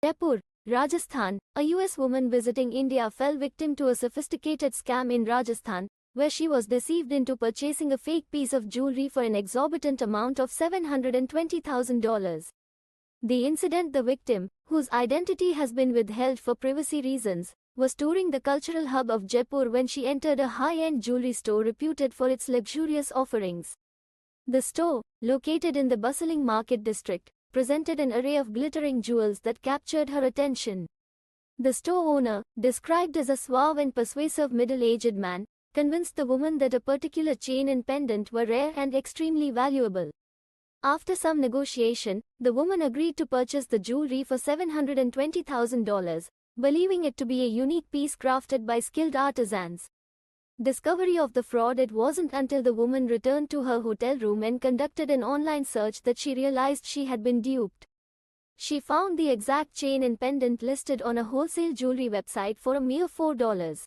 Jaipur, Rajasthan, a US woman visiting India fell victim to a sophisticated scam in Rajasthan, where she was deceived into purchasing a fake piece of jewelry for an exorbitant amount of $720,000. The incident: the victim, whose identity has been withheld for privacy reasons, was touring the cultural hub of Jaipur when she entered a high-end jewelry store reputed for its luxurious offerings. The store, located in the bustling market district, presented an array of glittering jewels that captured her attention. The store owner, described as a suave and persuasive middle-aged man, convinced the woman that a particular chain and pendant were rare and extremely valuable. After some negotiation, the woman agreed to purchase the jewelry for $720,000, believing it to be a unique piece crafted by skilled artisans. Discovery of the fraud: it wasn't until the woman returned to her hotel room and conducted an online search that she realized she had been duped. She found the exact chain and pendant listed on a wholesale jewelry website for a mere $4.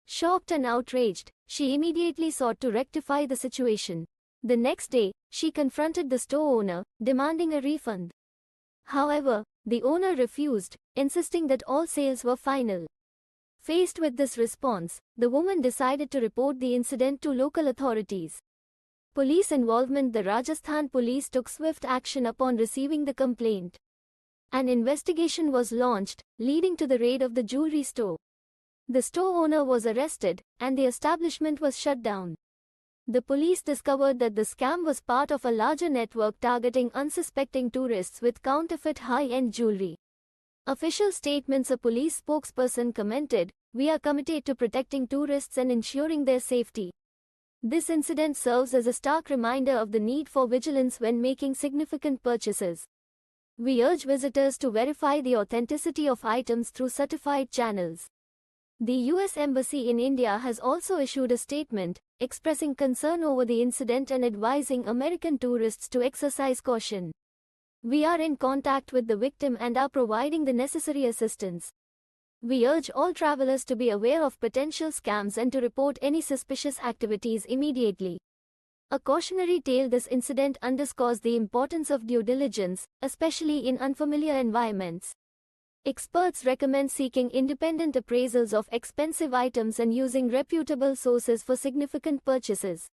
Shocked and outraged, she immediately sought to rectify the situation. The next day, she confronted the store owner, demanding a refund. However, the owner refused, insisting that all sales were final. Faced with this response, the woman decided to report the incident to local authorities. Police involvement: the Rajasthan police took swift action upon receiving the complaint. An investigation was launched, leading to the raid of the jewelry store. The store owner was arrested, and the establishment was shut down. The police discovered that the scam was part of a larger network targeting unsuspecting tourists with counterfeit high-end jewelry. Official statements: a police spokesperson commented, "We are committed to protecting tourists and ensuring their safety." This incident serves as a stark reminder of the need for vigilance when making significant purchases. We urge visitors to verify the authenticity of items through certified channels. The US Embassy in India has also issued a statement, expressing concern over the incident and advising American tourists to exercise caution. "We are in contact with the victim and are providing the necessary assistance. We urge all travelers to be aware of potential scams and to report any suspicious activities immediately." A cautionary tale: this incident underscores the importance of due diligence, especially in unfamiliar environments. Experts recommend seeking independent appraisals of expensive items and using reputable sources for significant purchases.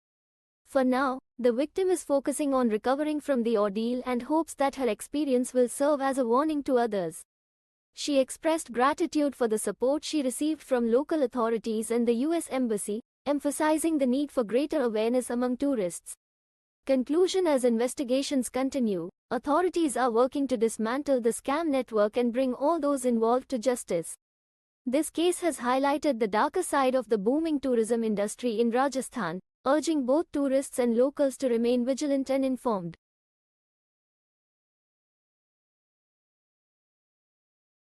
For now, the victim is focusing on recovering from the ordeal and hopes that her experience will serve as a warning to others. She expressed gratitude for the support she received from local authorities and the US Embassy, emphasizing the need for greater awareness among tourists. Conclusion: as investigations continue, authorities are working to dismantle the scam network and bring all those involved to justice. This case has highlighted the darker side of the booming tourism industry in Rajasthan, urging both tourists and locals to remain vigilant and informed.